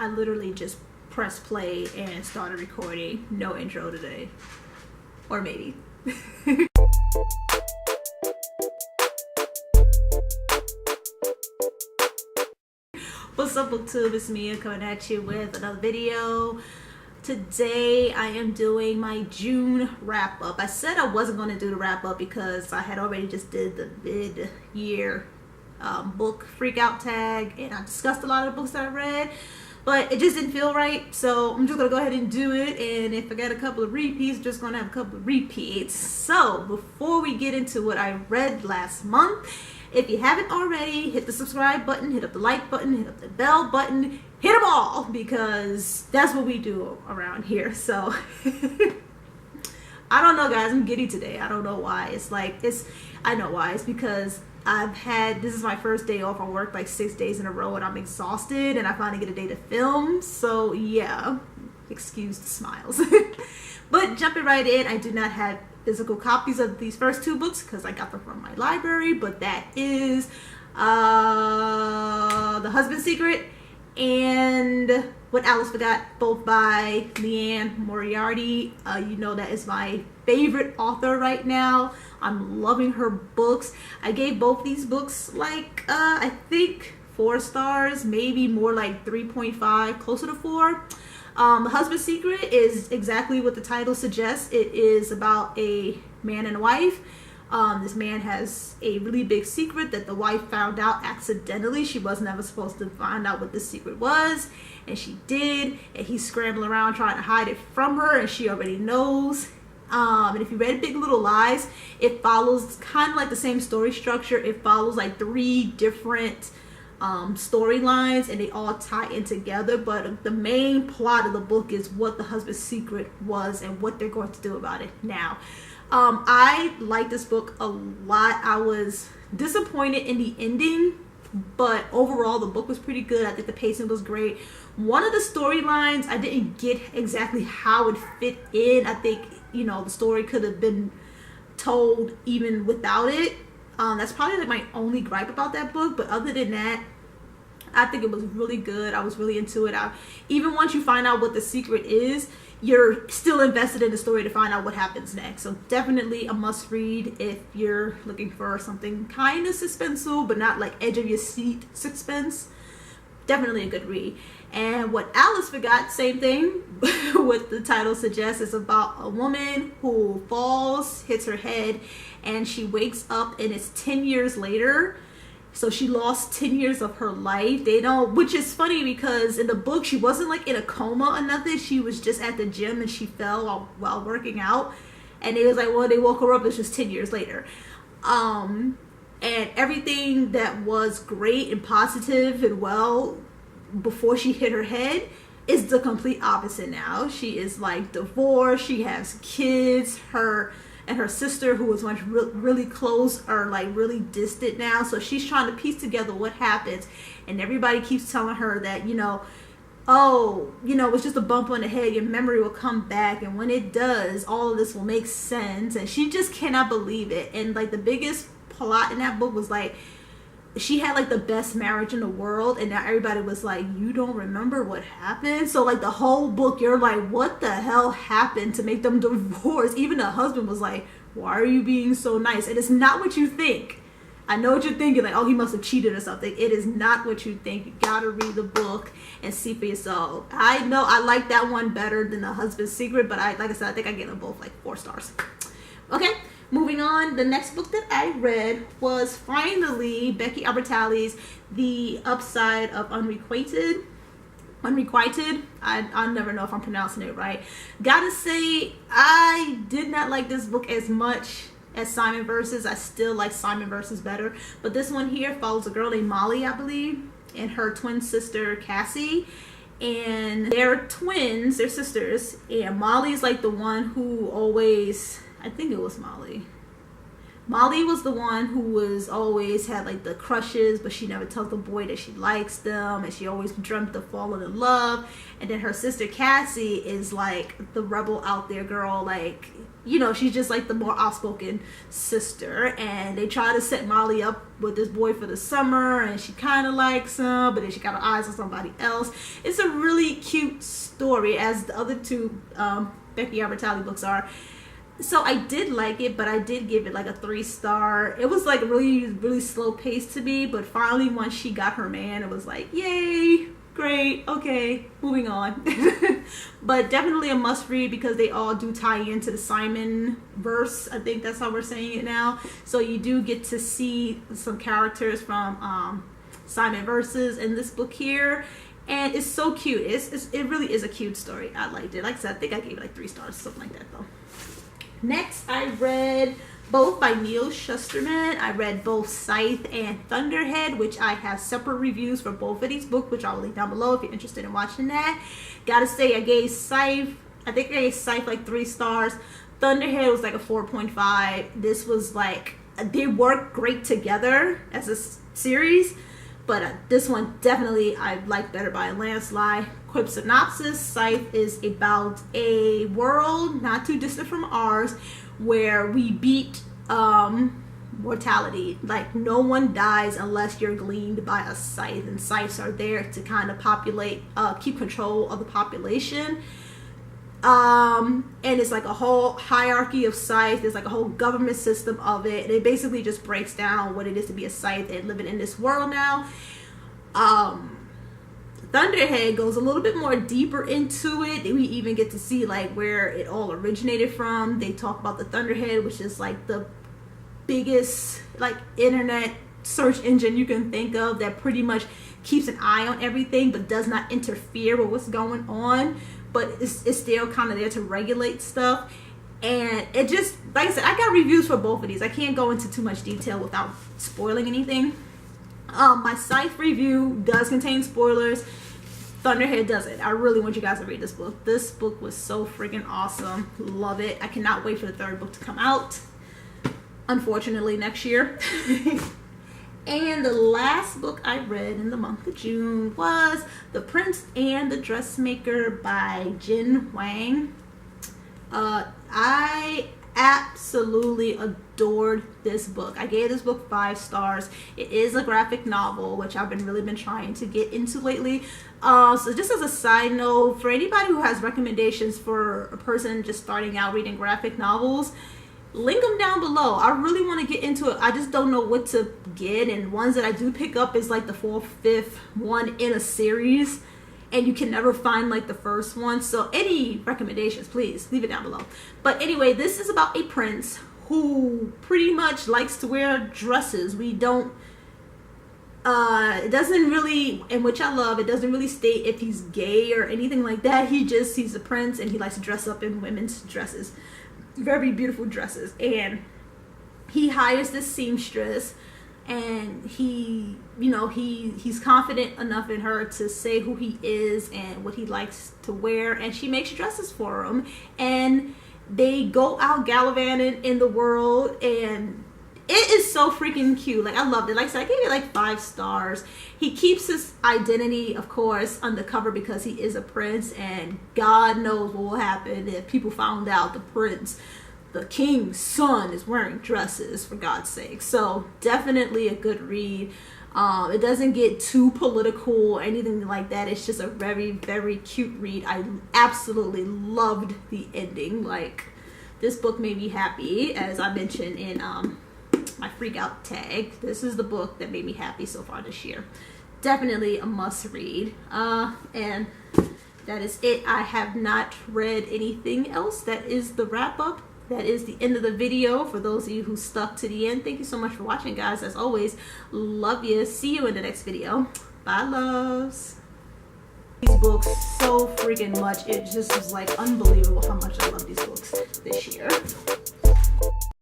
I literally just pressed play and started recording. No intro today. Or maybe. What's up, BookTube? It's Mia coming at you with another video. Today I am doing my June wrap up. I said I wasn't going to do the wrap up because I had already just did the mid-year book freak out tag, and I discussed a lot of the books that I read, but it just didn't feel right, so I'm just gonna go ahead and do it. And if I get a couple of repeats, I'm just gonna have a couple of repeats. So before we get into what I read last month, if you haven't already, hit the subscribe button, hit up the like button, hit up the bell button, hit them all, because that's what we do around here. So I don't know, guys, I'm giddy today. I don't know why. I know why. It's because this is my first day off. I worked like 6 days in a row and I'm exhausted, and I finally get a day to film. So yeah, excuse the smiles. But jumping right in, I do not have physical copies of these first two books because I got them from my library, but that is The Husband's Secret and What Alice Forgot, both by Leanne Moriarty. You know that is my favorite author right now. I'm loving her books. I gave both these books like I think 4 stars, maybe more like 3.5, closer to 4. The Husband's Secret is exactly what the title suggests. It is about a man and a wife. This man has a really big secret that the wife found out accidentally. She was never supposed to find out what this secret was, and she did, and he's scrambling around trying to hide it from her, and she already knows. And if you read Big Little Lies, it follows kind of like the same story structure. It follows like 3 different storylines, and they all tie in together, but the main plot of the book is what the husband's secret was and what they're going to do about it now. I like this book a lot. I was disappointed in the ending, but overall the book was pretty good. I think the pacing was great. One of the storylines, I didn't get exactly how it fit in. I think, you know, the story could have been told even without it. That's probably like my only gripe about that book, but other than that, I think it was really good. I was really into it. Even once you find out what the secret is, you're still invested in the story to find out what happens next. So definitely a must read if you're looking for something kind of suspenseful, but not like edge of your seat suspense. Definitely a good read. And What Alice Forgot, same thing. What the title suggests, is about a woman who falls, hits her head, and she wakes up, and it's 10 years later. So she lost 10 years of her life. They don't, which is funny because in the book she wasn't like in a coma or nothing. She was just at the gym and she fell while working out, and it was like, well, they woke her up, it's just 10 years later. And everything that was great and positive and well before she hit her head is the complete opposite now. She is like divorced, she has kids, her and her sister, who was once really close, are like really distant now. So she's trying to piece together what happens, and everybody keeps telling her that, you know, oh, you know, it's just a bump on the head, your memory will come back, and when it does, all of this will make sense. And she just cannot believe it. And like the biggest plot in that book was like, she had like the best marriage in the world, and now everybody was like, you don't remember what happened? So like the whole book, you're like, what the hell happened to make them divorce? Even the husband was like, why are you being so nice? And it's not what you think. I know what you're thinking, like, oh, he must have cheated or something. It is not what you think. You gotta read the book and see for yourself. I know I like that one better than The Husband's Secret, but like I said, I think I gave them both like 4 stars. Okay, moving on. The next book that I read was finally Becky Albertalli's The Upside of Unrequited. I'll never know if I'm pronouncing it right. Gotta say, I did not like this book as much as Simon Versus. I still like Simon Versus better, but this one here follows a girl named Molly, I believe, and her twin sister Cassie, and they're twins, they're sisters, and Molly's like the one who always, I think it was Molly, Molly was the one who was always had like the crushes, but she never tells the boy that she likes them, and she always dreamt of falling in love. And then her sister Cassie is like the rebel out there girl, like, you know, she's just like the more outspoken sister. And they try to set Molly up with this boy for the summer, and she kind of likes him, but then she got her eyes on somebody else. It's a really cute story, as the other two Becky Albertalli books are. So I did like it, but I did give it like a 3-star. It was like really slow paced to me, but finally once she got her man, it was like, yay, great, okay, moving on. But definitely a must read because they all do tie into the Simon verse. I think that's how we're saying it now. So you do get to see some characters from Simon verses in this book here. And it's so cute. It really is a cute story. I liked it. Like I said, I think I gave it like 3 stars, something like that though. Next, I read both by Neil Shusterman. I read both Scythe and ThunderHead, which I have separate reviews for both of these books, which I'll link down below if you're interested in watching that. Gotta say, I gave Scythe, I think I gave Scythe like 3 stars. ThunderHead was like a 4.5. This was like, they work great together as a series, but this one definitely I like better by a landslide. Quick synopsis: Scythe is about a world not too distant from ours where we beat mortality. Like, no one dies unless you're gleaned by a scythe, and scythes are there to kind of populate, keep control of the population. And it's like a whole hierarchy of scythe. There's like a whole government system of it, and it basically just breaks down what it is to be a scythe and living in this world now. ThunderHead goes a little bit more deeper into it. We even get to see like where it all originated from. They talk about the ThunderHead, which is like the biggest like internet search engine you can think of, that pretty much keeps an eye on everything but does not interfere with what's going on, but it's still kind of there to regulate stuff. And it just, like I said, I got reviews for both of these. I can't go into too much detail without spoiling anything. My Scythe review does contain spoilers. ThunderHead doesn't. I really want you guys to read this book. This book was so freaking awesome. Love it. I cannot wait for the 3rd book to come out. Unfortunately, next year. And the last book I read in the month of June was The Prince and the Dressmaker by Jin Wang. I absolutely adored this book. I gave this book 5 stars. It is a graphic novel, which I've really been trying to get into lately. So just as a side note, for anybody who has recommendations for a person just starting out reading graphic novels, link them down below. I really want to get into it. I just don't know what to get, and ones that I do pick up is like the 4th, 5th one in a series, and you can never find like the first one. So any recommendations, please leave it down below. But anyway, this is about a prince who pretty much likes to wear dresses. We don't it doesn't really, and which I love, it doesn't really state if he's gay or anything like that. He's a prince and he likes to dress up in women's dresses, very beautiful dresses. And he hires this seamstress, and he, you know, he's confident enough in her to say who he is and what he likes to wear, and she makes dresses for him, and they go out gallivanting in the world, and it is so freaking cute. Like, I loved it. Like I said, I gave it like 5 stars. He keeps his identity, of course, undercover because he is a prince, and God knows what will happen if people found out the prince, the king's son, is wearing dresses, for God's sake. So definitely a good read. It doesn't get too political or anything like that. It's just a very, very cute read. I absolutely loved the ending. Like, this book made me happy, as I mentioned in my freak out tag. This is the book that made me happy so far this year. Definitely a must read. And that is it. I have not read anything else. That is the wrap up. That is the end of the video. For those of you who stuck to the end, thank you so much for watching, guys. As always, love you. See you in the next video. Bye, loves. These books so freaking much. It just was like unbelievable how much I love these books this year.